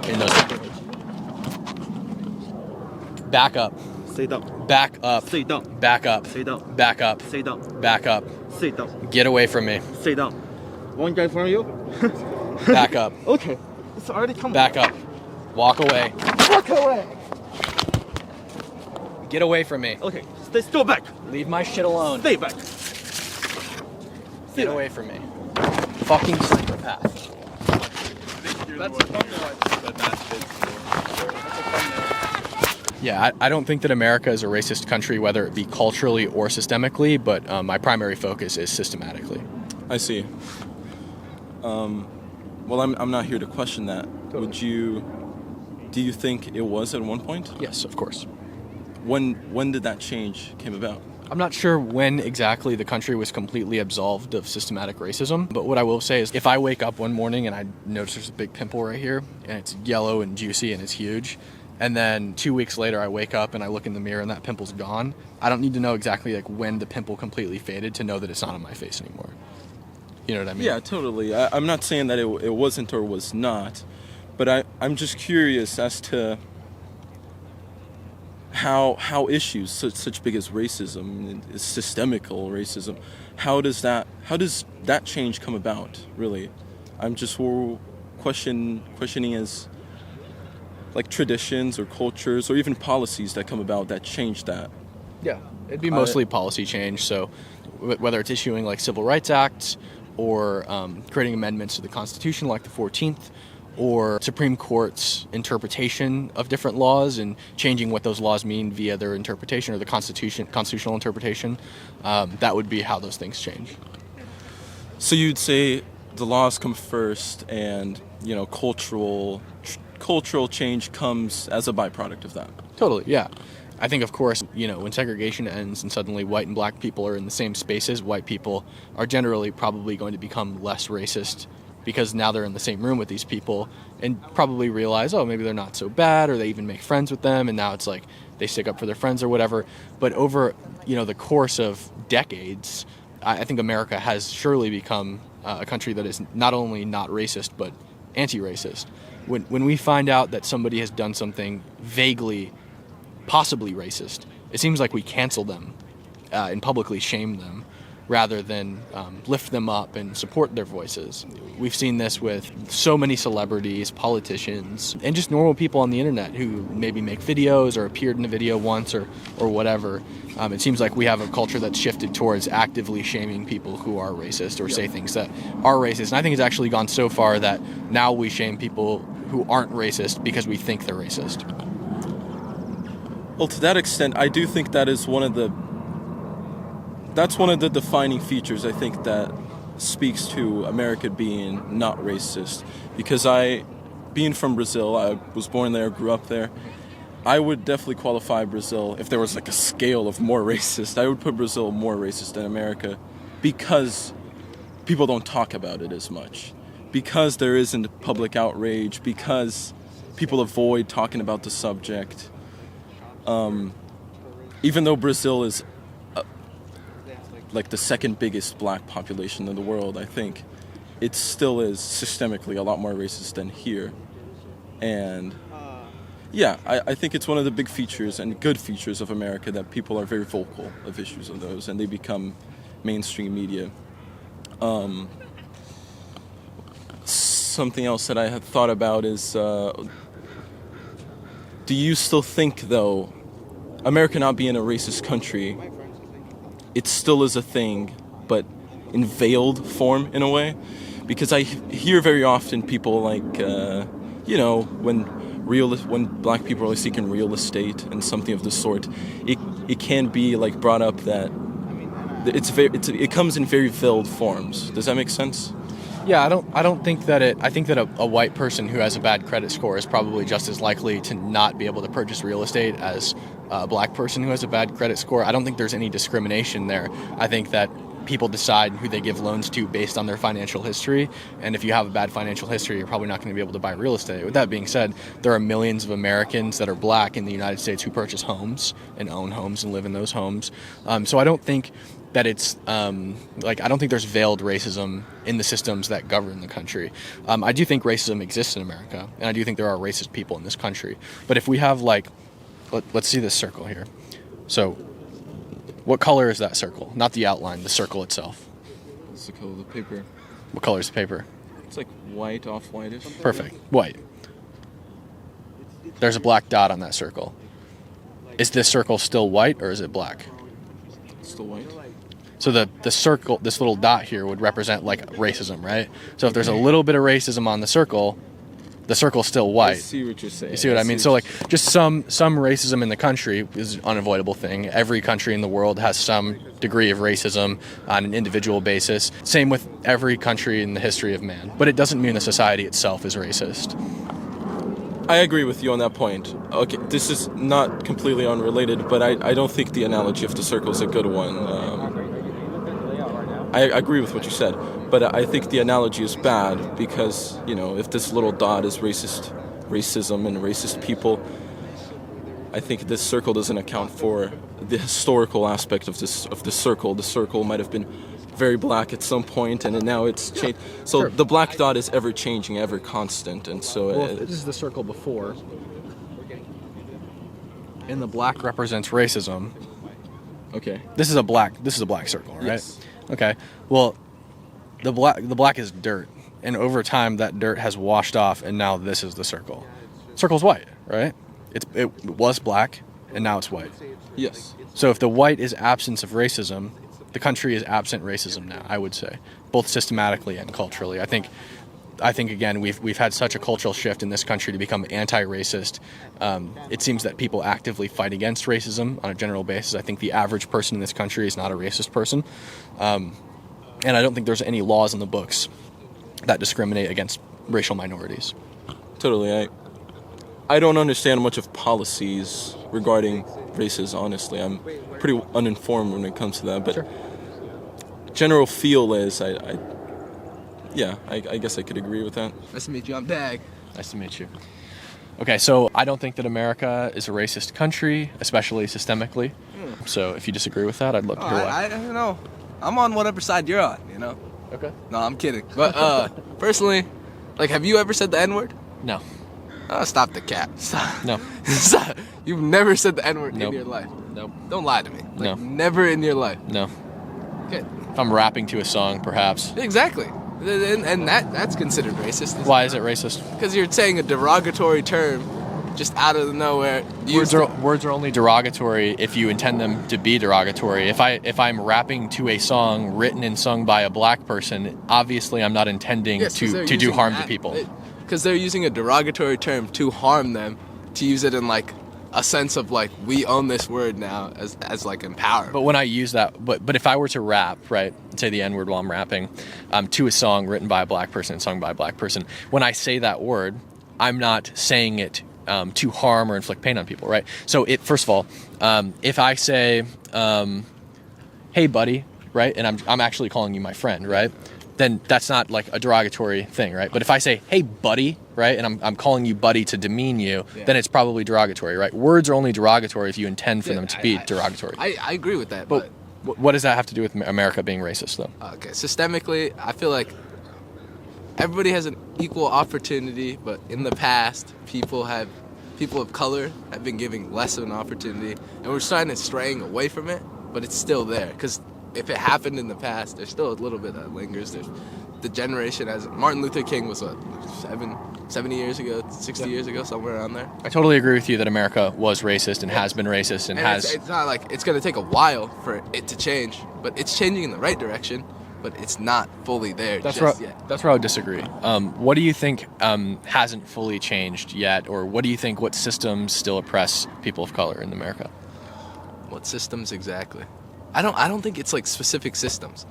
in those neighborhoods. Back up. Sit down. Back up. Sit down. Back up. Sit down. Back up. Sit down. Back up. Sit down. Get away from me. Sit down. One guy from you. Back up. Okay. It's already coming. Back up. Walk away. Walk away. Get away from me. Okay. Stay still back. Leave my shit alone. Stay back. Get away from me. Fucking psychopath. That's a fun one. Yeah, I don't think that America is a racist country, whether it be culturally or systemically, but my primary focus is systematically. I see. Well, I'm not here to question that. Totally. Do you think it was at one point? Yes, of course. When did that change came about? I'm not sure when exactly the country was completely absolved of systematic racism, but what I will say is if I wake up one morning and I notice there's a big pimple right here, and it's yellow and juicy and it's huge, and then 2 weeks later I wake up and I look in the mirror and that pimple's gone, I don't need to know exactly like when the pimple completely faded to know that it's not on my face anymore. You know what I mean? Yeah, totally. I'm not saying that it wasn't or was not, but I'm just curious as to how issues such big as racism, systemical racism, how does that change come about, really? I'm just questioning as like traditions or cultures or even policies that come about that change that. Yeah, it'd be mostly policy change. So whether it's issuing like civil rights acts or creating amendments to the Constitution like the 14th, or Supreme Court's interpretation of different laws and changing what those laws mean via their interpretation or the constitutional interpretation, that would be how those things change. So you'd say the laws come first and, cultural change comes as a byproduct of that. Totally, yeah. I think, of course, when segregation ends and suddenly white and black people are in the same spaces, white people are generally probably going to become less racist because now they're in the same room with these people and probably realize, oh, maybe they're not so bad, or they even make friends with them, and now it's like they stick up for their friends or whatever. But over, the course of decades, I think America has surely become a country that is not only not racist, but anti-racist. When we find out that somebody has done something vaguely, possibly racist, it seems like we cancel them and publicly shame them, rather than lift them up and support their voices. We've seen this with so many celebrities, politicians, and just normal people on the internet who maybe make videos or appeared in a video once or whatever. It seems like we have a culture that's shifted towards actively shaming people who are racist or say things that are racist. And I think it's actually gone so far that now we shame people who aren't racist because we think they're racist. Well, to that extent, I do think that is one of the defining features, I think, that speaks to America being not racist. Because being from Brazil, I was born there, grew up there, I would definitely qualify Brazil, if there was like a scale of more racist, I would put Brazil more racist than America because people don't talk about it as much. Because there isn't public outrage, because people avoid talking about the subject. Even though Brazil is like the second biggest black population in the world, I think it still is systemically a lot more racist than here. And yeah, I think it's one of the big features and good features of America that people are very vocal of issues of those and they become mainstream media. Something else that I had thought about is, do you still think, though, America not being a racist country, it still is a thing, but in veiled form in a way? Because I hear very often people like, when black people are seeking real estate and something of the sort, it can be like brought up that it comes in very veiled forms. Does that make sense? Yeah, I don't think that I think that a white person who has a bad credit score is probably just as likely to not be able to purchase real estate as a black person who has a bad credit score. I don't think there's any discrimination there. I think that people decide who they give loans to based on their financial history, and if you have a bad financial history, you're probably not going to be able to buy real estate. With that being said, there are millions of Americans that are black in the United States who purchase homes and own homes and live in those homes. So I don't think that it's like I don't think there's veiled racism in the systems that govern the country. I do think racism exists in America, and I do think there are racist people in this country. But if we have like, let's see this circle here. So, what color is that circle? Not the outline, the circle itself. What's the color of the paper? What color is the paper? It's like white, off-whitish. Perfect. White. There's a black dot on that circle. Is this circle still white or is it black? Still white. So the circle, this little dot here would represent like racism, right? So if there's a little bit of racism on the circle's still white. I see what you're saying. You see what I mean? So like just some racism in the country is an unavoidable thing. Every country in the world has some degree of racism on an individual basis. Same with every country in the history of man. But it doesn't mean the society itself is racist. I agree with you on that point. Okay, this is not completely unrelated, but I don't think the analogy of the circle is a good one. I agree with what you said, but I think the analogy is bad because, you know, if this little dot is racism and racist people, I think this circle doesn't account for the historical aspect of the circle. The circle might have been very black at some point, and now it's changed. So Sure. the black dot is ever changing, ever constant, and so Well, this is the circle before, and the black represents racism. okay. This is a black circle, right? Yes. Okay. Well, the black is dirt, and over time that dirt has washed off, and now this is the circle. Circle's white, right? It was black, and now it's white. Yes. So if the white is absence of racism, the country is absent racism now, I would say, both systematically and culturally. I think again we've had such a cultural shift in this country to become anti-racist. It seems that people actively fight against racism on a general basis. I think the average person in this country is not a racist person, and I don't think there's any laws in the books that discriminate against racial minorities. Totally. I don't understand much of policies regarding races, honestly. I'm pretty uninformed when it comes to that, but Sure. general feel is I guess I could agree with that. Nice to meet you. I'm Dag. Nice to meet you. Okay, so I don't think that America is a racist country, especially systemically. So if you disagree with that, I'd love to hear why. I don't know. I'm on whatever side you're on, you know? Okay. No, I'm kidding. But personally, like, have you ever said the N-word? No. Oh, stop the cap. Stop. No. Stop. You've never said the N-word Nope. in your life. Nope. Don't lie to me. No. Like, never in your life. No. Okay. If I'm rapping to a song, perhaps. Exactly. And that's considered racist. Why is it racist? Because you're saying a derogatory term just out of nowhere. Words are only derogatory if you intend them to be derogatory. If I'm rapping to a song written and sung by a black person, obviously I'm not intending to do harm to people. Because they're using a derogatory term to harm them, to use it in like a sense of like we own this word now as like empowerment. But when I use that, but if I were to rap, right, say the N-word while I'm rapping, to a song written by a black person and sung by a black person, when I say that word, I'm not saying it to harm or inflict pain on people, right? So first of all, if I say, "Hey, buddy," right, and I'm actually calling you my friend, right, then that's not like a derogatory thing, right? But if I say, "Hey, buddy," right, and I'm calling you buddy to demean you, then it's probably derogatory, right? Words are only derogatory if you intend for them to be derogatory. I agree with that, But what does that have to do with America being racist, though? okay, systemically, I feel like everybody has an equal opportunity, but in the past, people of color have been given less of an opportunity, and we're starting to straying away from it, but it's still there, because if it happened in the past, there's still a little bit that lingers. There's the generation as Martin Luther King was what, 70 years ago, 60 years ago, somewhere around there. I totally agree with you that America was racist and has been racist and has... It's not like it's going to take a while for it to change, but it's changing in the right direction, but it's not fully there That's just where, yet. that's where I would disagree. What do you think hasn't fully changed yet, or what do you think, what systems still oppress people of color in America? What systems exactly? I don't think it's like specific systems.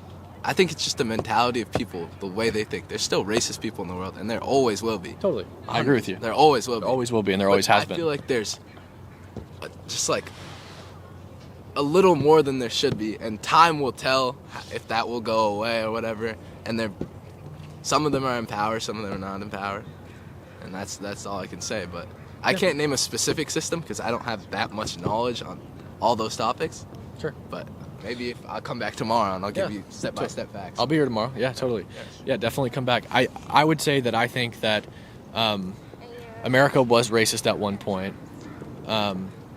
I think it's just the mentality of people, the way they think. There's still racist people in the world, and there always will be. Totally. I agree with you. There always will be. There always will be, and there always has been. I feel like there's just like a little more than there should be, and time will tell if that will go away or whatever. And some of them are in power, some of them are not in power, and that's all I can say. But I can't name a specific system because I don't have that much knowledge on all those topics. Sure. But Maybe if I'll come back tomorrow and I'll give you step-by-step facts. I'll be here tomorrow. Yeah, totally. Yeah, definitely come back. I would say that I think that America was racist at one point.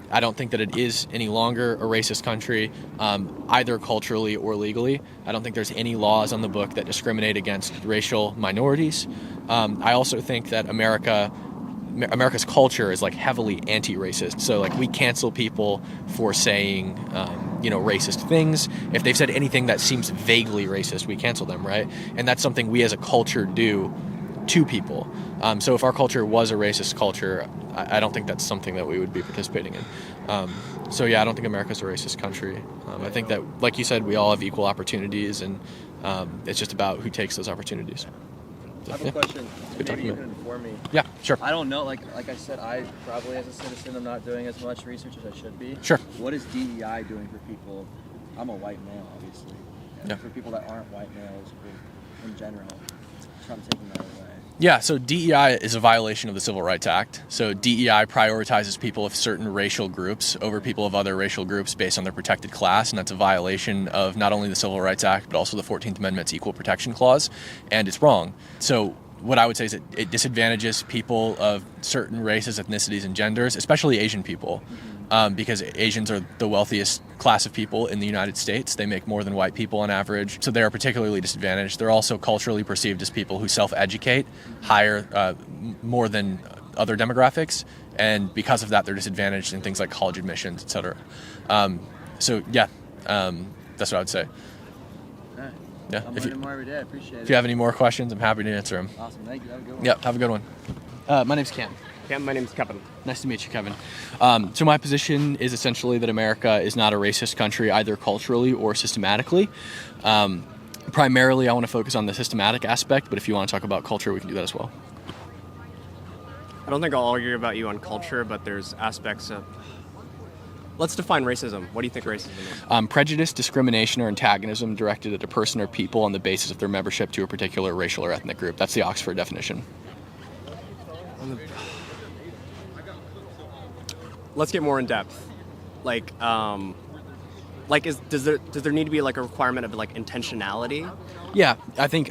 I don't think that it is any longer a racist country, either culturally or legally. I don't think there's any laws on the book that discriminate against racial minorities. I also think that America's culture is like heavily anti-racist. So like we cancel people for saying, racist things. If they've said anything that seems vaguely racist, we cancel them, right? And that's something we as a culture do to people. So if our culture was a racist culture, I don't think that's something that we would be participating in. I don't think America's a racist country. I think that, like you said, we all have equal opportunities, and it's just about who takes those opportunities. So, I have a question. Good Maybe you talking can inform me. Yeah, sure. I don't know. Like I said, I probably as a citizen, I'm not doing as much research as I should be. Sure. What is DEI doing for people? I'm a white male, obviously. And Yeah. for people that aren't white males, in general, so I'm taking that away. Yeah, so DEI is a violation of the Civil Rights Act. So DEI prioritizes people of certain racial groups over people of other racial groups based on their protected class, and that's a violation of not only the Civil Rights Act, but also the 14th Amendment's Equal Protection Clause, and it's wrong. So what I would say is it disadvantages people of certain races, ethnicities, and genders, especially Asian people, because Asians are the wealthiest class of people in the United States. They make more than white people on average, so they are particularly disadvantaged. They're also culturally perceived as people who self-educate higher, more than other demographics, and because of that, they're disadvantaged in things like college admissions, etc. That's what I would say. All right. Yeah. I'm learning more every day. I appreciate it. If you have any more questions, I'm happy to answer them. Awesome. Thank you. Have a good one. Yeah, have a good one. My name's Cam. Yeah, my name's Kevin. Nice to meet you, Kevin. So my position is essentially that America is not a racist country, either culturally or systematically. Primarily, I want to focus on the systematic aspect, but if you want to talk about culture, we can do that as well. I don't think I'll argue about you on culture, but there's aspects of... Let's define racism. What do you think racism is? Prejudice, discrimination, or antagonism directed at a person or people on the basis of their membership to a particular racial or ethnic group. That's the Oxford definition. Let's get more in depth. Does there need to be like a requirement of like intentionality? Yeah, I think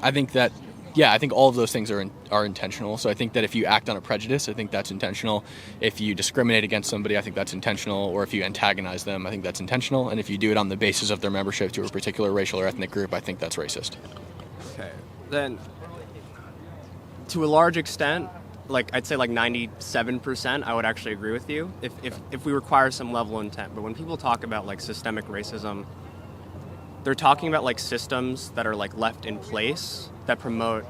all of those things are intentional. So I think that if you act on a prejudice, I think that's intentional. If you discriminate against somebody, I think that's intentional. Or if you antagonize them, I think that's intentional. And if you do it on the basis of their membership to a particular racial or ethnic group, I think that's racist. Okay. Then, to a large extent, like I'd say like 97%, I would actually agree with you if we require some level of intent. But when people talk about like systemic racism, they're talking about like systems that are like left in place that promote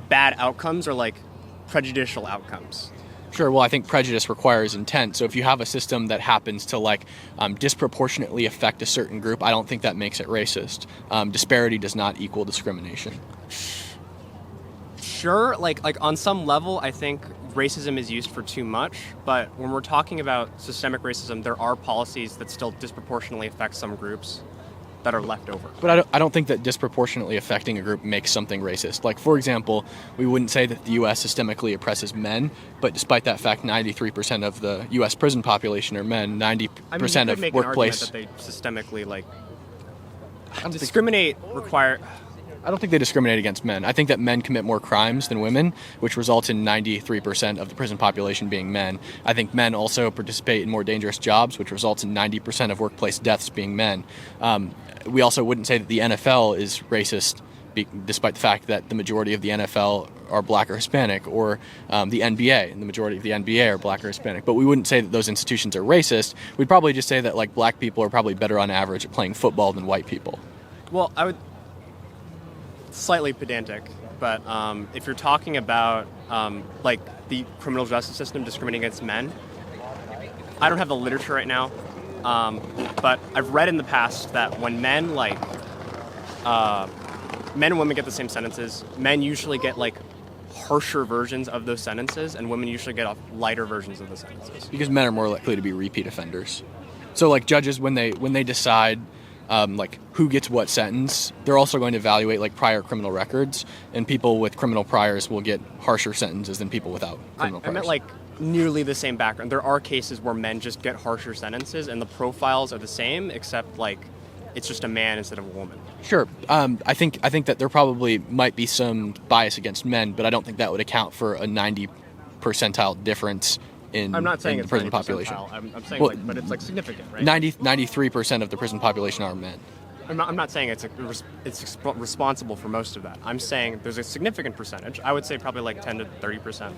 bad outcomes or like prejudicial outcomes. Sure. Well, I think prejudice requires intent. So if you have a system that happens to disproportionately affect a certain group, I don't think that makes it racist. Disparity does not equal discrimination. Sure, like on some level, I think racism is used for too much. But when we're talking about systemic racism, there are policies that still disproportionately affect some groups that are left over. But I don't think that disproportionately affecting a group makes something racist. Like, for example, we wouldn't say that the U.S. systemically oppresses men, but despite that fact, 93% of the U.S. prison population are men, 90% of workplace... That they systemically, discriminate, require... I don't think they discriminate against men. I think that men commit more crimes than women, which results in 93% of the prison population being men. I think men also participate in more dangerous jobs, which results in 90% of workplace deaths being men. We also wouldn't say that the NFL is racist, despite the fact that the majority of the NFL are black or Hispanic, or the NBA, and the majority of the NBA are black or Hispanic. But we wouldn't say that those institutions are racist. We'd probably just say that black people are probably better on average at playing football than white people. Well, I would... Slightly pedantic, but if you're talking about the criminal justice system discriminating against men, I don't have the literature right now, but I've read in the past that when men and women get the same sentences, men usually get harsher versions of those sentences, and women usually get lighter versions of the sentences. Because men are more likely to be repeat offenders. So judges, when they decide who gets what sentence, they're also going to evaluate prior criminal records, and people with criminal priors will get harsher sentences than people without criminal priors. I meant nearly the same background. There are cases where men just get harsher sentences, and the profiles are the same, except like it's just a man instead of a woman. Sure. I think that there probably might be some bias against men, but I don't think that would account for a 90 percentile difference in, I'm not saying in the it's prison 90%. population. I'm saying, Well, but it's like significant, right? 93% of the prison population are men. I'm not saying it's responsible for most of that. I'm saying there's a significant percentage. I would say probably like 10 to 30%.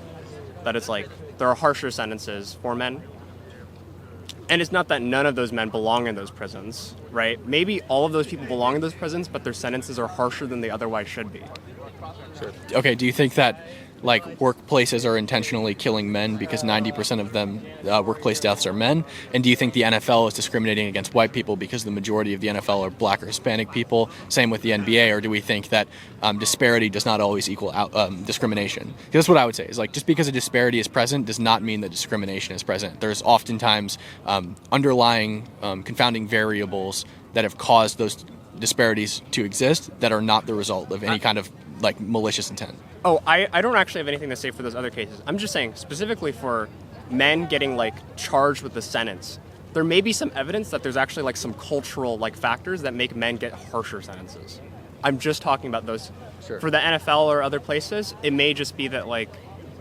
That it's like there are harsher sentences for men. And it's not that none of those men belong in those prisons, right? Maybe all of those people belong in those prisons, but their sentences are harsher than they otherwise should be. Okay, do you think that like workplaces are intentionally killing men because 90% of them workplace deaths are men? And do you think the NFL is discriminating against white people because the majority of the NFL are black or Hispanic people? Same with the NBA, or do we think that disparity does not always equal discrimination? Because that's what I would say, is like just because a disparity is present does not mean that discrimination is present. There's oftentimes underlying confounding variables that have caused those disparities to exist that are not the result of any kind of like malicious intent. Oh, I don't actually have anything to say for those other cases. I'm just saying specifically for men getting like charged with the sentence, there may be some evidence that there's actually like some cultural like factors that make men get harsher sentences. I'm just talking about those. Sure. For the NFL or other places, it may just be that like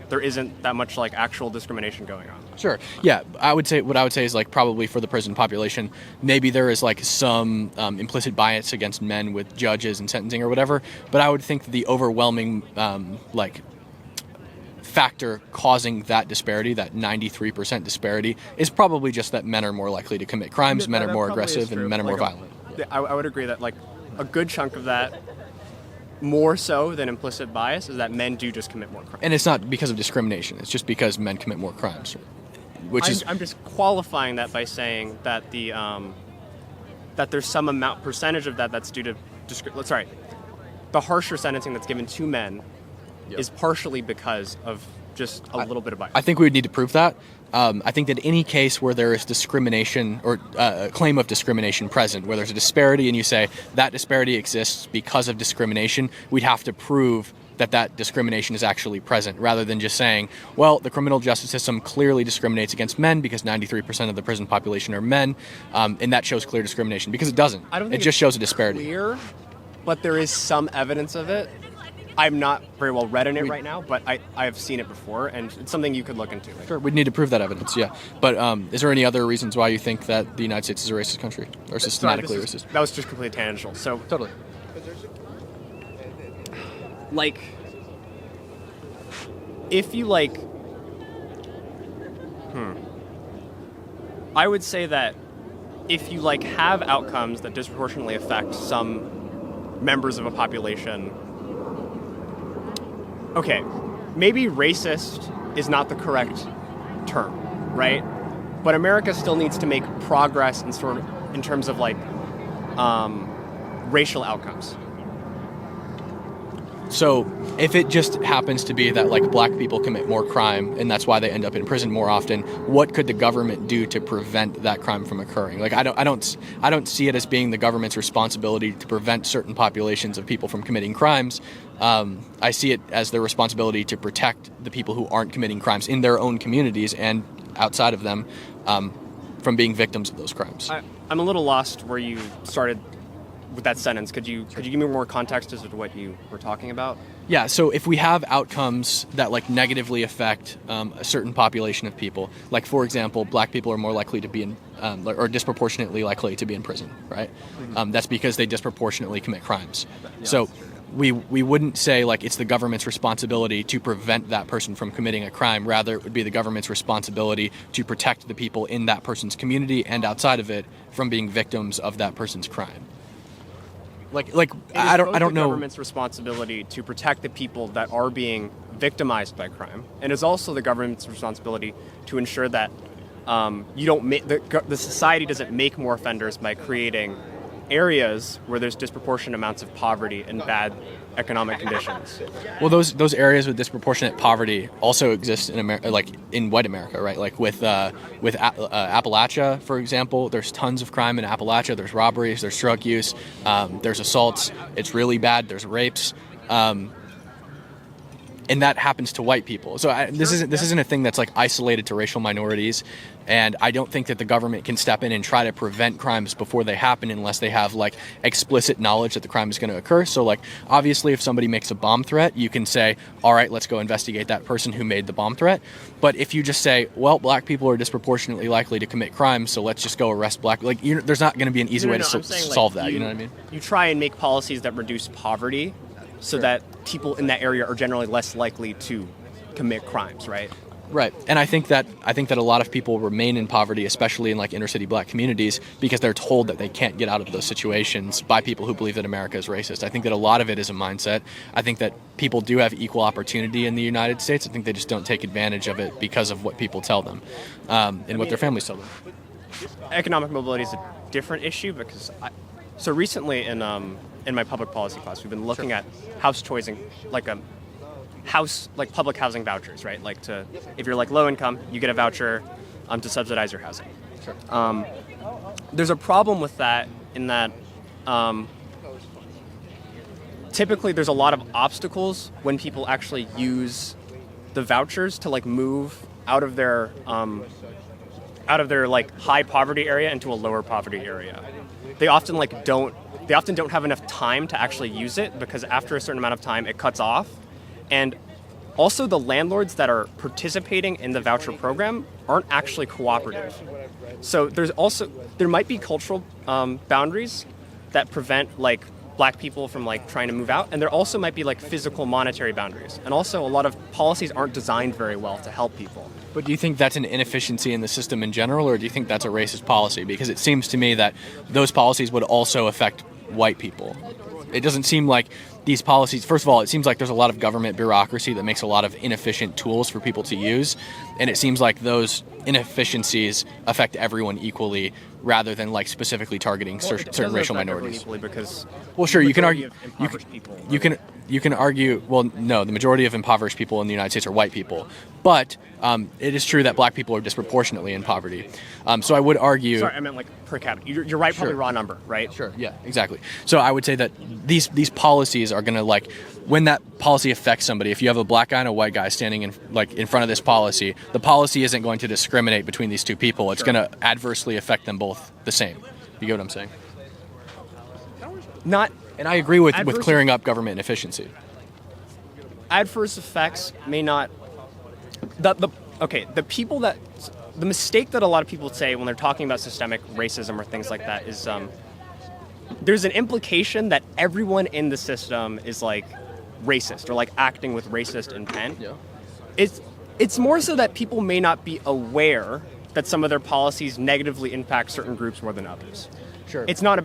there isn't that much like actual discrimination going on. Sure. Yeah, I would say is like probably for the prison population, maybe there is like some implicit bias against men with judges and sentencing or whatever. But I would think that the overwhelming like factor causing that disparity, that 93% disparity, is probably just that men are more likely to commit crimes, men are more aggressive, and men are more violent. I would agree that like a good chunk of that, more so than implicit bias, is that men do just commit more crimes. And it's not because of discrimination. It's just because men commit more crimes. I'm just qualifying that by saying that the that there's some percentage of that's due to the harsher sentencing that's given to men is partially because of just a little bit of bias. I think we would need to prove that. I think that any case where there is discrimination or a claim of discrimination present, where there's a disparity and you say that disparity exists because of discrimination, we'd have to prove that discrimination is actually present, rather than just saying, well, the criminal justice system clearly discriminates against men because 93% of the prison population are men, and that shows clear discrimination, because it doesn't. I don't think it just shows a disparity. Clear, but there is some evidence of it. I'm not very well read in it right now, but I have seen it before, and it's something you could look into. Sure, we'd need to prove that evidence, yeah. But is there any other reasons why you think that the United States is a racist country, or systematically racist? That was just completely tangential. So Totally. like, if you like, I would say that if you like have outcomes that disproportionately affect some members of a population, okay, maybe racist is not the correct term, right? But America still needs to make progress in terms of like racial outcomes. So if it just happens to be that like black people commit more crime and that's why they end up in prison more often, what could the government do to prevent that crime from occurring? Like I don't see it as being the government's responsibility to prevent certain populations of people from committing crimes. I see it as their responsibility to protect the people who aren't committing crimes in their own communities and outside of them from being victims of those crimes. I'm a little lost where you started with that sentence. Could you give me more context as to what you were talking about? Yeah, so if we have outcomes that like negatively affect a certain population of people, like for example, black people are more likely to be in or disproportionately likely to be in prison, right? Mm-hmm. That's because they disproportionately commit crimes. Yes. So we wouldn't say like it's the government's responsibility to prevent that person from committing a crime. Rather, it would be the government's responsibility to protect the people in that person's community and outside of it from being victims of that person's crime. I don't know. It's the government's responsibility to protect the people that are being victimized by crime, and it's also the government's responsibility to ensure that you don't the society doesn't make more offenders by creating areas where there's disproportionate amounts of poverty and bad economic conditions. Well, those areas with disproportionate poverty also exist in America, like in white America, right? Like with Appalachia, for example, there's tons of crime in Appalachia. There's robberies, there's drug use, there's assaults. It's really bad. There's rapes. and that happens to white people. So this isn't a thing that's like isolated to racial minorities, and I don't think that the government can step in and try to prevent crimes before they happen unless they have like explicit knowledge that the crime is going to occur. So like obviously if somebody makes a bomb threat, you can say, all right, let's go investigate that person who made the bomb threat. But if you just say, well, black people are disproportionately likely to commit crimes, so let's just go arrest black, like there's not going to be an easy way to solve that. You know what I mean? You try and make policies that reduce poverty so that people in that area are generally less likely to commit crimes, right? Right. And I think that a lot of people remain in poverty, especially in like inner city black communities, because they're told that they can't get out of those situations by people who believe that America is racist. I think that a lot of it is a mindset. I think that people do have equal opportunity in the United States. I think they just don't take advantage of it because of what people tell them, and what their families tell them. Economic mobility is a different issue because so recently in my public policy class, we've been looking at house choosing, like public housing vouchers, right? Like if you're like low income, you get a voucher to subsidize your housing. Sure. There's a problem with that in that typically there's a lot of obstacles when people actually use the vouchers to like move out of their like high poverty area into a lower poverty area. They often don't have enough time to actually use it because after a certain amount of time it cuts off. And also the landlords that are participating in the voucher program aren't actually cooperative. So there might be cultural boundaries that prevent like black people from like trying to move out, and there also might be like physical monetary boundaries. And also a lot of policies aren't designed very well to help people. But do you think that's an inefficiency in the system in general, or do you think that's a racist policy? Because it seems to me that those policies would also affect white people. It doesn't seem like these policies, first of all, it seems like there's a lot of government bureaucracy that makes a lot of inefficient tools for people to use, and it seems like those inefficiencies affect everyone equally rather than like specifically targeting certain racial minorities. Because well, sure, you can argue people. you can argue, well, no, the majority of impoverished people in the United States are white people, but it is true that black people are disproportionately in poverty. So I would argue... Sorry, I meant like per capita. You're right, probably Sure. raw number, right? Sure, yeah, exactly. So I would say that these policies are going to like, when that policy affects somebody, if you have a black guy and a white guy standing in front of this policy, the policy isn't going to discriminate between these two people. It's going to adversely affect them both the same. You get what I'm saying? And I agree with clearing up government inefficiency. Adverse effects may not... The mistake that a lot of people say when they're talking about systemic racism or things like that is there's an implication that everyone in the system is like racist or like acting with racist intent. Yeah. It's more so that people may not be aware that some of their policies negatively impact certain groups more than others. Sure. It's not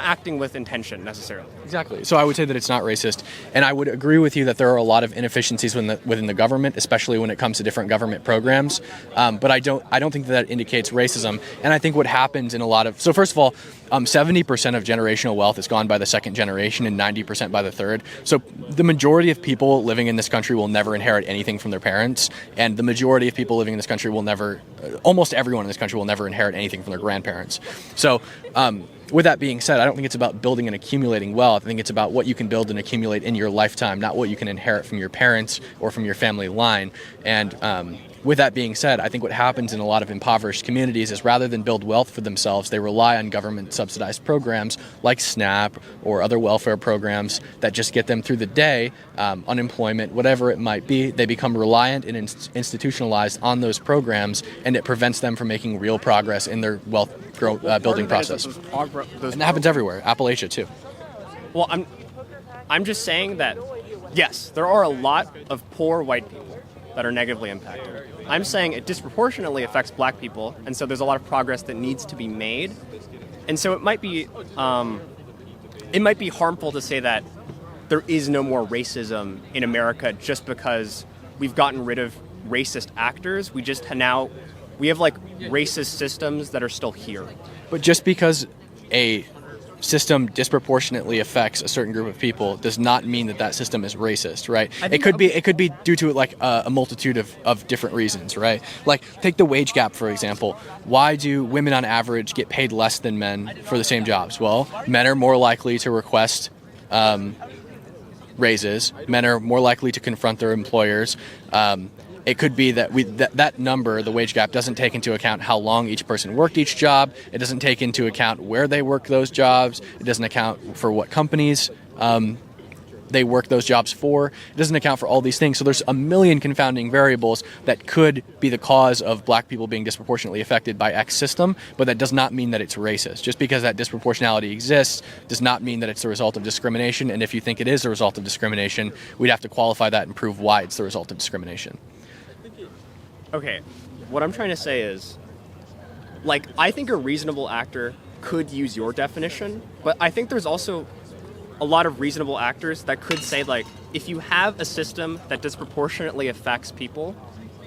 acting with intention necessarily. Exactly. So I would say that it's not racist, and I would agree with you that there are a lot of inefficiencies within the government, especially when it comes to different government programs. But I don't think that indicates racism. And I think what happens in a lot of... So first of all, 70% of generational wealth is gone by the second generation and 90% by the third. So the majority of people living in this country will never inherit anything from their parents, and the majority of people living in this country will never... Almost everyone in this country will never inherit anything from their grandparents. So... with that being said, I don't think it's about building and accumulating wealth. I think it's about what you can build and accumulate in your lifetime, not what you can inherit from your parents or from your family line. And with that being said, I think what happens in a lot of impoverished communities is rather than build wealth for themselves, they rely on government-subsidized programs like SNAP or other welfare programs that just get them through the day, unemployment, whatever it might be. They become reliant and institutionalized on those programs, and it prevents them from making real progress in their wealth building process. And that happens everywhere, Appalachia too. Well, I'm just saying that, yes, there are a lot of poor white people that are negatively impacted. I'm saying it disproportionately affects black people, and so there's a lot of progress that needs to be made. And so it might be harmful to say that there is no more racism in America just because we've gotten rid of racist actors. We have like racist systems that are still here. But just because a system disproportionately affects a certain group of people does not mean that system is racist, right? It could be due to like a multitude of different reasons, right? Like take the wage gap, for example. Why do women on average get paid less than men for the same jobs? Well, men are more likely to request raises. Men are more likely to confront their employers. It could be that that number, the wage gap, doesn't take into account how long each person worked each job. It doesn't take into account where they work those jobs. It doesn't account for what companies they work those jobs for. It doesn't account for all these things. So there's a million confounding variables that could be the cause of black people being disproportionately affected by X system, but that does not mean that it's racist. Just because that disproportionality exists does not mean that it's the result of discrimination. And if you think it is the result of discrimination, we'd have to qualify that and prove why it's the result of discrimination. Okay, what I'm trying to say is, like, I think a reasonable actor could use your definition, but I think there's also a lot of reasonable actors that could say, like, if you have a system that disproportionately affects people,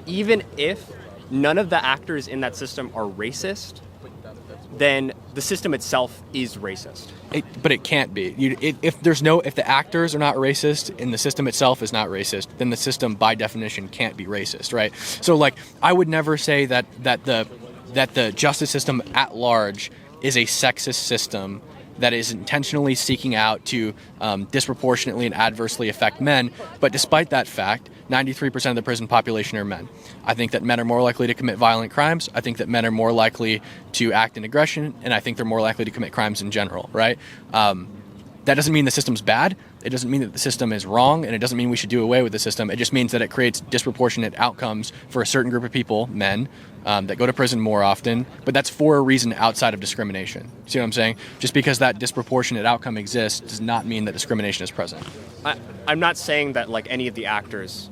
even if none of the actors in that system are racist, then the system itself is racist. But it can't be. If the actors are not racist and the system itself is not racist, then the system by definition can't be racist, right? So, like, I would never say that the justice system at large is a sexist system that is intentionally seeking out to disproportionately and adversely affect men. But despite that fact, 93% of the prison population are men. I think that men are more likely to commit violent crimes. I think that men are more likely to act in aggression, and I think they're more likely to commit crimes in general, right? That doesn't mean the system's bad. It doesn't mean that the system is wrong, and it doesn't mean we should do away with the system. It just means that it creates disproportionate outcomes for a certain group of people, men, that go to prison more often, but that's for a reason outside of discrimination. See what I'm saying? Just because that disproportionate outcome exists does not mean that discrimination is present. I'm not saying that, like, any of the actors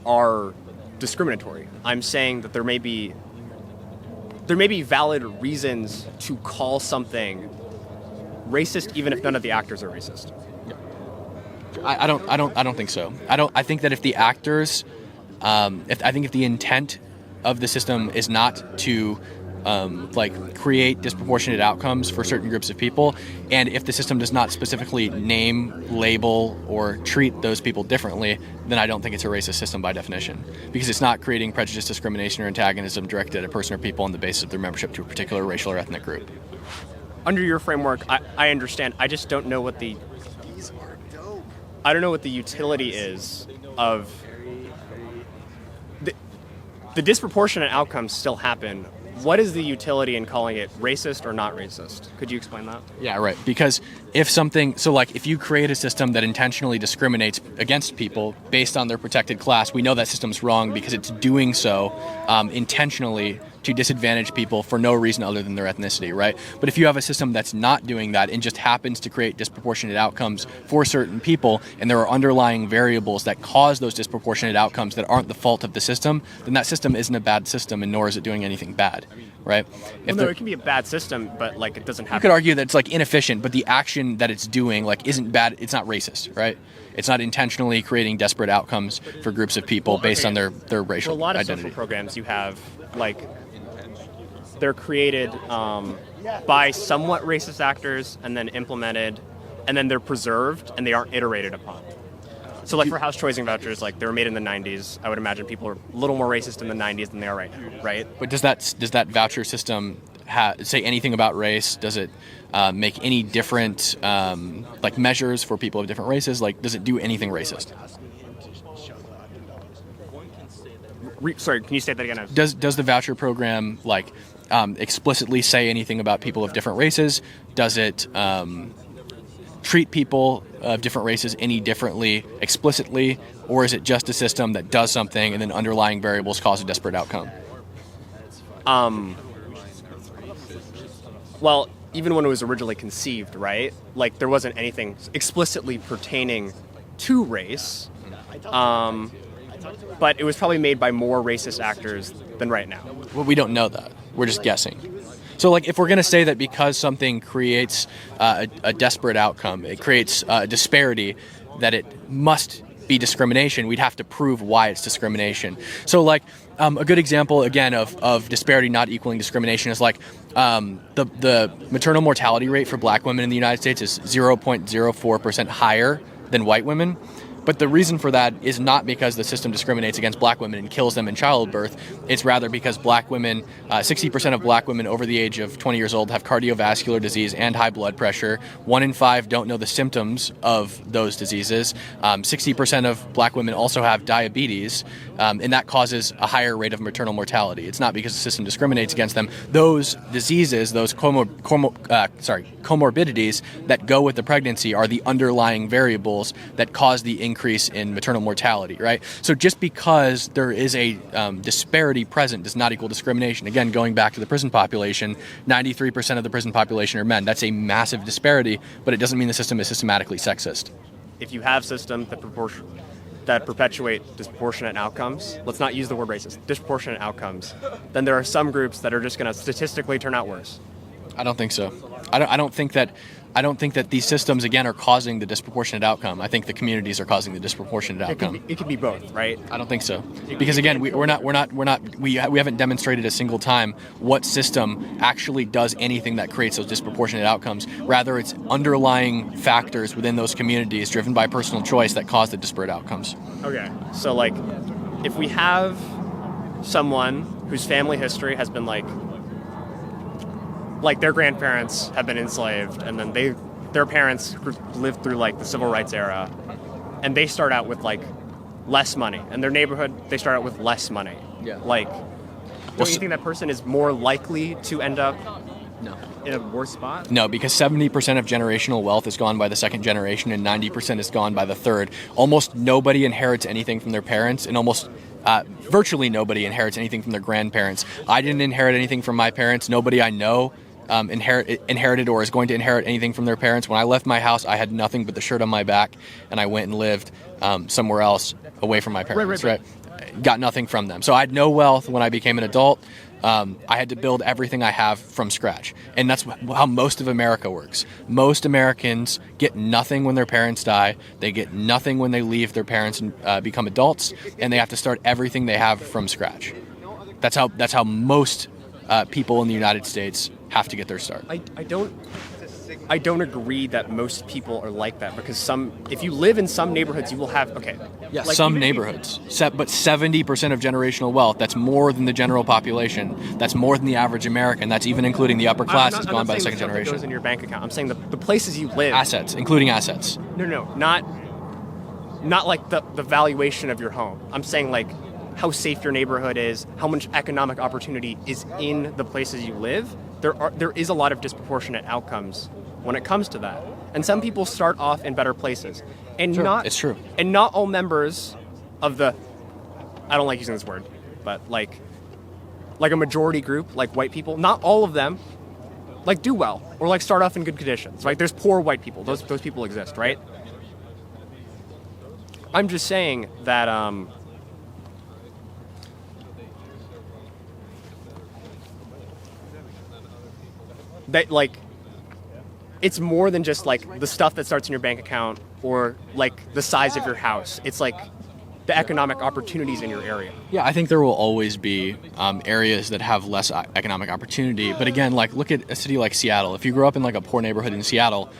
are discriminatory. I'm saying that there may be valid reasons to call something racist even if none of the actors are racist. I don't think so. I think that if the actors, if the intent of the system is not to create disproportionate outcomes for certain groups of people, and if the system does not specifically name, label, or treat those people differently, then I don't think it's a racist system by definition, because it's not creating prejudice, discrimination, or antagonism directed at a person or people on the basis of their membership to a particular racial or ethnic group. Under your framework, I understand. I just don't know what the utility is of the disproportionate outcomes still happen. What is the utility in calling it racist or not racist? Could you explain that? Yeah, right. Because if you create a system that intentionally discriminates against people based on their protected class, we know that system's wrong because it's doing so intentionally to disadvantage people for no reason other than their ethnicity, right? But if you have a system that's not doing that and just happens to create disproportionate outcomes for certain people, and there are underlying variables that cause those disproportionate outcomes that aren't the fault of the system, then that system isn't a bad system, and nor is it doing anything bad, right? It can be a bad system, but it doesn't have. You could argue that it's inefficient, but the action that it's doing isn't bad. It's not racist, right? It's not intentionally creating desperate outcomes for groups of people based on their racial identity. For a lot of social programs, you have they're created by somewhat racist actors and then implemented, and then they're preserved and they aren't iterated upon. So for house choicing vouchers, they were made in the 90s. I would imagine people are a little more racist in the 90s than they are right now, right? But does that voucher system say anything about race? Does it make any different measures for people of different races? Does it do anything racist? Sorry, can you say that again? Does the voucher program explicitly say anything about people of different races? Does it treat people of different races any differently explicitly, or is it just a system that does something and then underlying variables cause a desperate outcome? Well, even when it was originally conceived, right? There wasn't anything explicitly pertaining to race. But it was probably made by more racist actors than right now. Well, we don't know that. We're just guessing. So, if we're going to say that because something creates a desperate outcome, it creates a disparity, that it must be discrimination, we'd have to prove why it's discrimination. So, a good example, again, of disparity not equaling discrimination is the maternal mortality rate for black women in the United States is 0.04% higher than white women. But the reason for that is not because the system discriminates against black women and kills them in childbirth. It's rather because black women, 60% of black women over the age of 20 years old have cardiovascular disease and high blood pressure. 1 in 5 don't know the symptoms of those diseases. 60% of black women also have diabetes, and that causes a higher rate of maternal mortality. It's not because the system discriminates against them. Those diseases, those comorbidities that go with the pregnancy are the underlying variables that cause the increase in maternal mortality, right? So just because there is a disparity present does not equal discrimination. Again, going back to the prison population, 93% of the prison population are men. That's a massive disparity, but it doesn't mean the system is systematically sexist. If you have systems that perpetuate disproportionate outcomes, let's not use the word racist, disproportionate outcomes, then there are some groups that are just going to statistically turn out worse. I don't think so. I don't think that these systems again are causing the disproportionate outcome. I think the communities are causing the disproportionate outcome. It could be both, right? I don't think so, because again, we haven't demonstrated a single time what system actually does anything that creates those disproportionate outcomes. Rather, it's underlying factors within those communities driven by personal choice that cause the disparate outcomes. Okay, so like, if we have someone whose family history has been like their grandparents have been enslaved, and then their parents lived through like the civil rights era, and they start out with like less money. In their neighborhood, they start out with less money. Yeah. Like, don't you think that person is more likely to end up No. in a worse spot? No, because 70% of generational wealth is gone by the second generation and 90% is gone by the third. Almost nobody inherits anything from their parents, and virtually nobody inherits anything from their grandparents. I didn't inherit anything from my parents. Nobody I know inherited or is going to inherit anything from their parents. When I left my house, I had nothing but the shirt on my back, and I went and lived somewhere else away from my parents, right? Got nothing from them. So I had no wealth when I became an adult. I had to build everything I have from scratch. And that's how most of America works. Most Americans get nothing when their parents die. They get nothing when they leave their parents and become adults, and they have to start everything they have from scratch. That's how most people in the United States have to get their start. I don't agree that most people are like that, because if you live in some neighborhoods, you will have like some neighborhoods, but 70% of generational wealth. That's more than the general population. That's more than the average American. That's even including the upper class is gone by the second generation. Goes in your bank account. I'm saying the places you live. Assets, including assets. No, not like the valuation of your home. I'm saying like how safe your neighborhood is, how much economic opportunity is in the places you live. There is a lot of disproportionate outcomes when it comes to that. And some people start off in better places. And it's true. And not all members of the, I don't like using this word, but like a majority group, like white people, not all of them like do well or like start off in good conditions, right? There's poor white people. Those people exist, right? I'm just saying that that like it's more than just like the stuff that starts in your bank account or like the size of your house. It's like the economic opportunities in your area. Yeah, I think there will always be areas that have less economic opportunity. But again, like look at a city like Seattle. If you grew up in like a poor neighborhood in Seattle,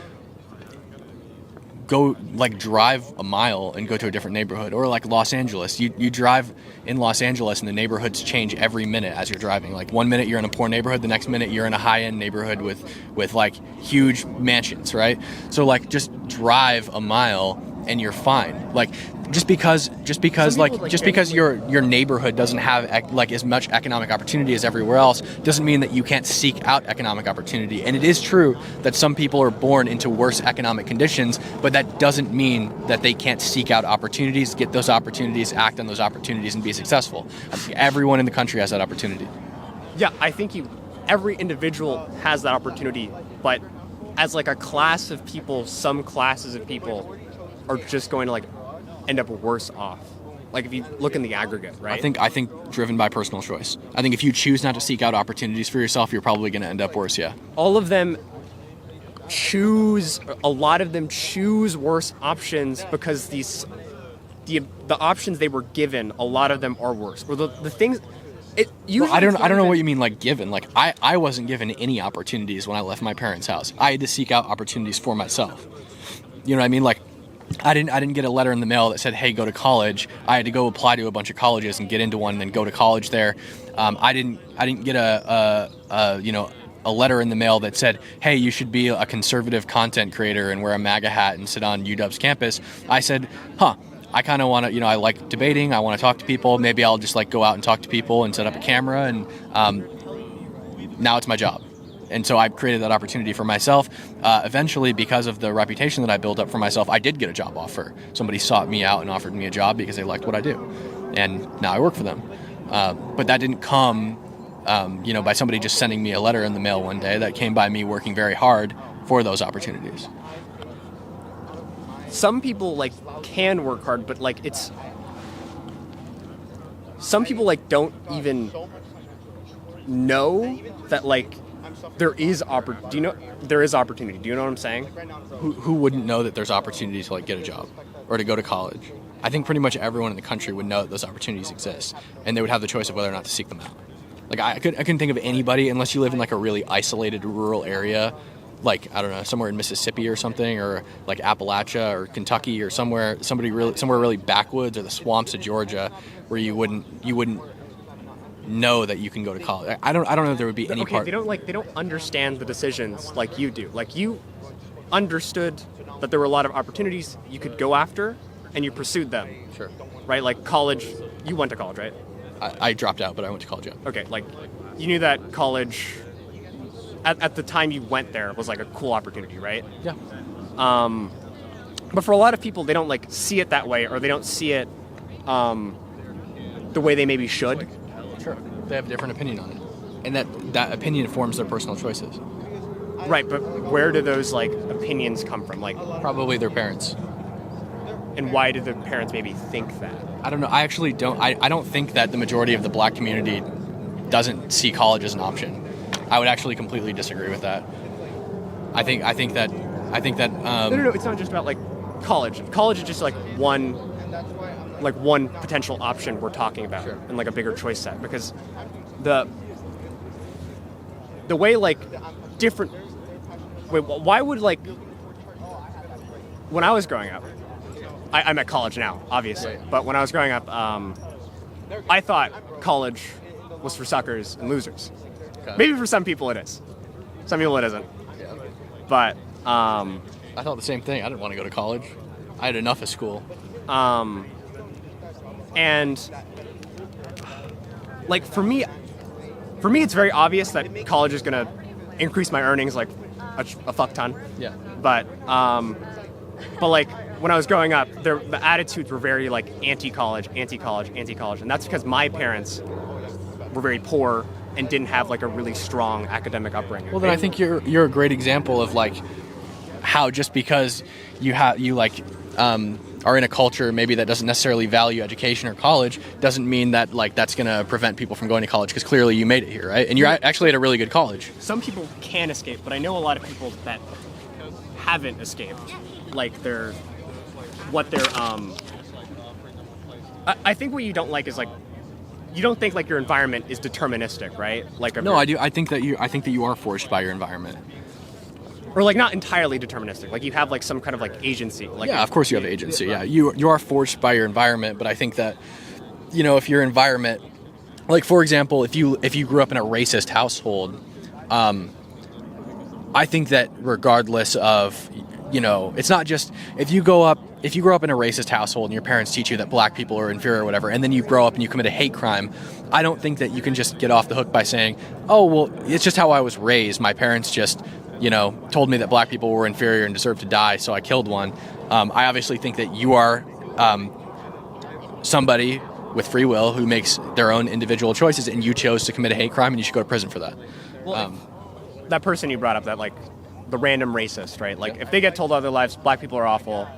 go like drive a mile and go to a different neighborhood. Or like Los Angeles, you drive in Los Angeles and the neighborhoods change every minute as you're driving. Like 1 minute you're in a poor neighborhood, the next minute you're in a high-end neighborhood with like huge mansions, right? So like just drive a mile and you're fine. Like just because your neighborhood doesn't have like as much economic opportunity as everywhere else doesn't mean that you can't seek out economic opportunity. And it is true that some people are born into worse economic conditions, but that doesn't mean that they can't seek out opportunities, get those opportunities, act on those opportunities, and be successful. I think everyone in the country has that opportunity. Yeah, I think every individual has that opportunity, but as like a class of people, some classes of people are just going to like end up worse off. Like if you look in the aggregate, right? I think driven by personal choice. I think if you choose not to seek out opportunities for yourself, you're probably going to end up worse, yeah. A lot of them choose worse options because the options they were given, a lot of them are worse. Or the things I don't know what you mean like given. Like I wasn't given any opportunities when I left my parents' house. I had to seek out opportunities for myself. You know what I mean? Like I didn't get a letter in the mail that said, "Hey, go to college." I had to go apply to a bunch of colleges and get into one, and then go to college there. I didn't get a letter in the mail that said, "Hey, you should be a conservative content creator and wear a MAGA hat and sit on UW's campus." I said, I kind of want to, I like debating. I want to talk to people. Maybe I'll just like go out and talk to people and set up a camera. And now it's my job. And so I created that opportunity for myself. Eventually, because of the reputation that I built up for myself, I did get a job offer. Somebody sought me out and offered me a job because they liked what I do. And now I work for them. But that didn't come, by somebody just sending me a letter in the mail one day. That came by me working very hard for those opportunities. Some people like can work hard, but like some people like don't even know that like there is opportunity. Do you know what I'm saying? Who wouldn't know that there's opportunity to like get a job or to go to college? I think pretty much everyone in the country would know that those opportunities exist, and they would have the choice of whether or not to seek them out. Like I couldn't think of anybody, unless you live in like a really isolated rural area, like I don't know, somewhere in Mississippi or something, or like Appalachia or Kentucky or somewhere really backwoods, or the swamps of Georgia, where you wouldn't know that you can go to college. I don't know if there would be any part. They don't understand the decisions like you do. Like you understood that there were a lot of opportunities you could go after, and you pursued them. Sure. Right? Like college. You went to college, right? I dropped out, but I went to college. Yeah. Okay. Like you knew that college at the time you went there was like a cool opportunity, right? Yeah. But for a lot of people, they don't like see it that way, or they don't see it the way they maybe should. Sure. They have a different opinion on it, and that opinion forms their personal choices. Right, but where do those like opinions come from? Like Probably their parents. And why do the parents maybe think that? I don't know. I actually don't. I don't think that the majority of the black community doesn't see college as an option. I would actually completely disagree with that. I think that. No. It's not just about like college. College is just like one potential option we're talking about, Sure. And like a bigger choice set, because the way like different. Wait, why would like when I was growing up? I'm at college now, obviously, but when I was growing up, I thought college was for suckers and losers. Okay. Maybe for some people it is. Some people it isn't. Yeah. But I thought the same thing. I didn't want to go to college. I had enough of school. And like for me, it's very obvious that college is gonna increase my earnings like a fuck ton. Yeah. But like when I was growing up, the attitudes were very like anti-college, and that's because my parents were very poor and didn't have like a really strong academic upbringing. Well, then I think you're a great example of like how just because you are in a culture maybe that doesn't necessarily value education or college doesn't mean that like that's going to prevent people from going to college, because clearly you made it here, right? And you're actually at a really good college. Some people can escape, but I know a lot of people that haven't escaped. Like I think what you don't like is like you don't think like your environment is deterministic, right? Like No, I do. I think that you are forged by your environment. Or like not entirely deterministic. Like you have like some kind of like agency. Like yeah, of course you have agency. Yeah, you are forged by your environment. But I think that if your environment, like for example, if you grew up in a racist household, I think that regardless of it's not just if you grow up in a racist household and your parents teach you that black people are inferior or whatever, and then you grow up and you commit a hate crime, I don't think that you can just get off the hook by saying, oh, well, it's just how I was raised. My parents just, told me that black people were inferior and deserved to die, so I killed one. I obviously think that you are somebody with free will who makes their own individual choices, and you chose to commit a hate crime, and you should go to prison for that. Well, that person you brought up, that like the random racist, right? Like if they get told all their lives black people are awful,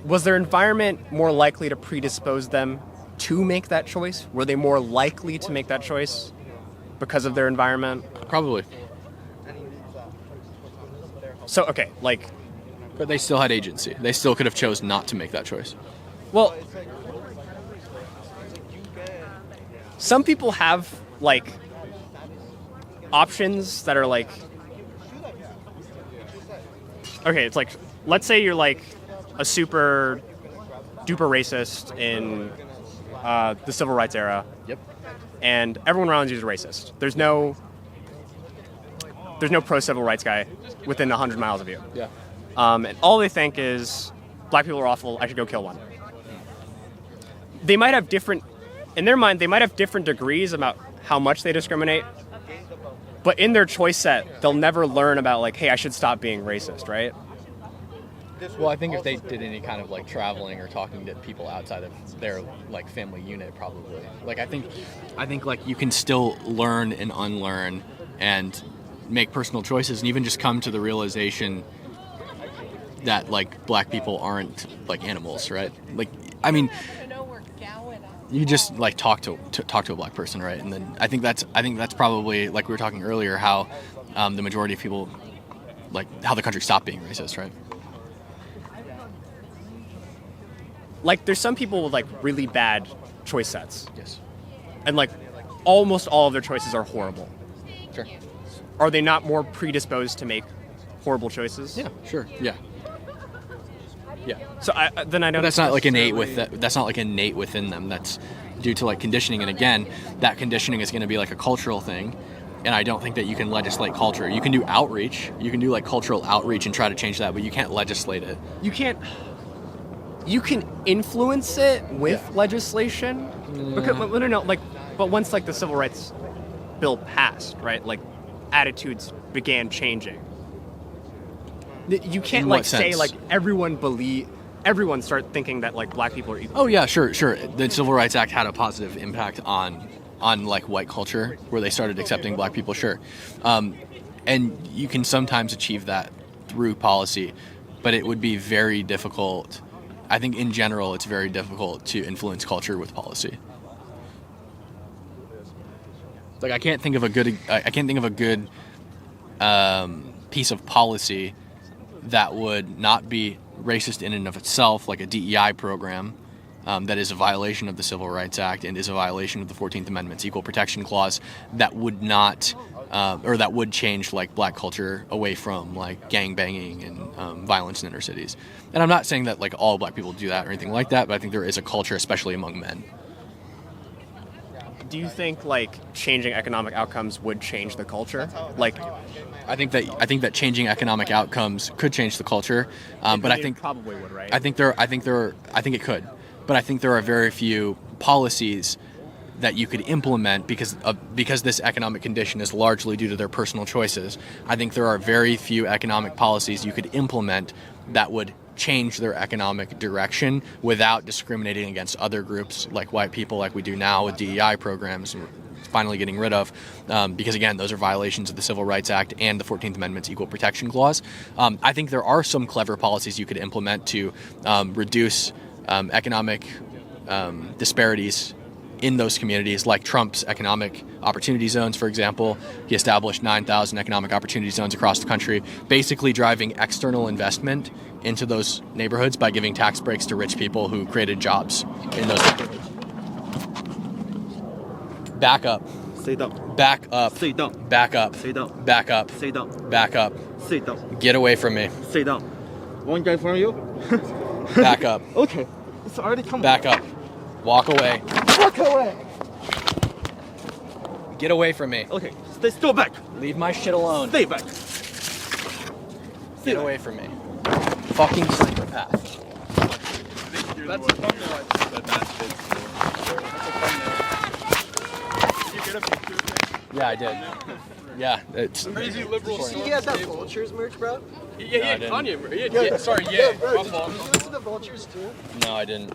was their environment more likely to predispose them to make that choice? Were they more likely to make that choice because of their environment? Probably. So okay, like, but they still had agency. They still could have chose not to make that choice. Well, some people have like options that are like, okay, it's like let's say you're like a super duper racist in the civil rights era. Yep. And everyone around you is racist. There's no pro civil rights guy within 100 miles of you. Yeah. And all they think is black people are awful. I should go kill one. They might have different, in their mind, they might have different degrees about how much they discriminate. But in their choice set, they'll never learn about like, hey, I should stop being racist, right? Well, I think if they did any kind of like traveling or talking to people outside of their like family unit, probably. Like I think like you can still learn and unlearn and make personal choices and even just come to the realization that like black people aren't like animals, right? Like I mean, you just like talk to a black person, right? And then I think that's probably like we were talking earlier how the majority of people like how the country stopped being racist, right? Like there's some people with like really bad choice sets. Yes. And like almost all of their choices are horrible. Sure. Are they not more predisposed to make horrible choices? Yeah. Sure. Yeah. Yeah. So I don't. But that's not like innate with that's not like innate within them. That's due to like conditioning, and again, that conditioning is going to be like a cultural thing. And I don't think that you can legislate culture. You can do outreach. You can do like cultural outreach and try to change that, but you can't legislate it. You can't. You can influence it with legislation. Because no, like, but once like the civil rights bill passed, right? Like, attitudes began changing. You can't like say like everyone start thinking that like black people are equal. Oh yeah, sure. The Civil Rights Act had a positive impact on like white culture, where they started accepting black people. Sure, and you can sometimes achieve that through policy, but it would be very difficult. I think in general, it's very difficult to influence culture with policy. Like I can't think of a good piece of policy that would not be racist in and of itself, like a DEI program that is a violation of the Civil Rights Act and is a violation of the 14th Amendment's Equal Protection Clause, that would not, or that would change like black culture away from like gang banging and violence in inner cities. And I'm not saying that like all black people do that or anything like that, but I think there is a culture, especially among men. Do you think like changing economic outcomes would change the culture? Like, I think that changing economic outcomes could change the culture, but I think it probably would, right? I think it could, but I think there are very few policies that you could implement because this economic condition is largely due to their personal choices. I think there are very few economic policies you could implement that would change their economic direction without discriminating against other groups like white people, like we do now with DEI programs. Finally getting rid of, because again, those are violations of the Civil Rights Act and the 14th Amendment's Equal Protection Clause. I think there are some clever policies you could implement to reduce economic disparities in those communities, like Trump's economic opportunity zones, for example. He established 9,000 economic opportunity zones across the country, basically driving external investment into those neighborhoods by giving tax breaks to rich people who created jobs in those neighborhoods. Back up. Sit down. Back up. Sit down. Back up. Sit down. Back up. Sit down. Back up. Sit down. Get away from me. Sit down. One guy from you. Back up. Okay. It's already coming. Back up. Walk away. Walk away. Get away from me. Okay. Stay still back. Leave my shit alone. Stay back. Get away from me. Fucking psychopath. That's a fun one. Did you get a picture of it? Yeah, I did. Yeah, it's Crazy liberal. You guys have Vultures merch, bro? Yeah, No, Kanye. Yeah, sorry, yeah. Bro, My did fault. you listen to Vultures too? no, I didn't.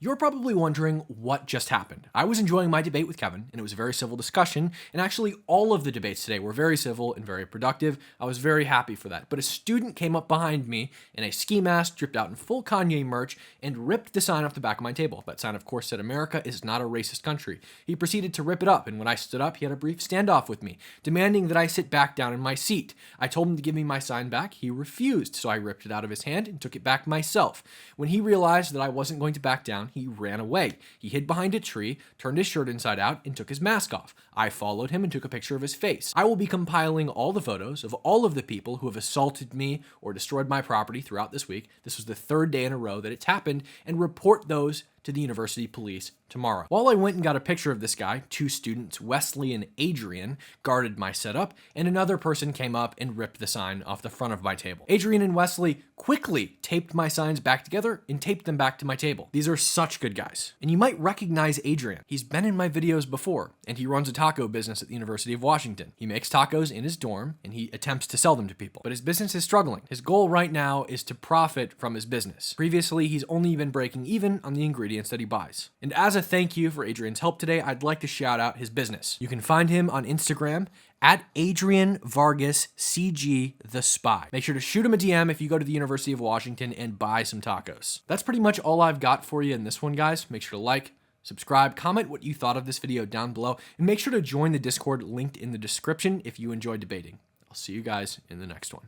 You're probably wondering what just happened. I was enjoying my debate with Kevin, and it was a very civil discussion, and actually all of the debates today were very civil and very productive. I was very happy for that. But a student came up behind me in a ski mask, dripped out in full Kanye merch, and ripped the sign off the back of my table. That sign, of course, said, "America is not a racist country." He proceeded to rip it up, and when I stood up, he had a brief standoff with me, demanding that I sit back down in my seat. I told him to give me my sign back. He refused, so I ripped it out of his hand and took it back myself. When he realized that I wasn't going to back down, on, he ran away. He hid behind a tree, turned his shirt inside out, and took his mask off. I followed him and took a picture of his face. I will be compiling all the photos of all of the people who have assaulted me or destroyed my property throughout this week. This was the third day in a row that it's happened, and report those to the university police tomorrow. While I went and got a picture of this guy, 2 students, Wesley and Adrian, guarded my setup, and another person came up and ripped the sign off the front of my table. Adrian and Wesley quickly taped my signs back together and taped them back to my table. These are such good guys. And you might recognize Adrian. He's been in my videos before, and he runs a taco business at the University of Washington. He makes tacos in his dorm, and he attempts to sell them to people. But his business is struggling. His goal right now is to profit from his business. Previously, he's only been breaking even on the ingredients that he buys. And as a thank you for Adrian's help today, I'd like to shout out his business. You can find him on Instagram at Adrian Vargas CG the Spy. Make sure to shoot him a DM if you go to the University of Washington and buy some tacos. That's pretty much all I've got for you in this one, guys. Make sure to like, subscribe, comment what you thought of this video down below, and make sure to join the Discord linked in the description if you enjoy debating. I'll see you guys in the next one.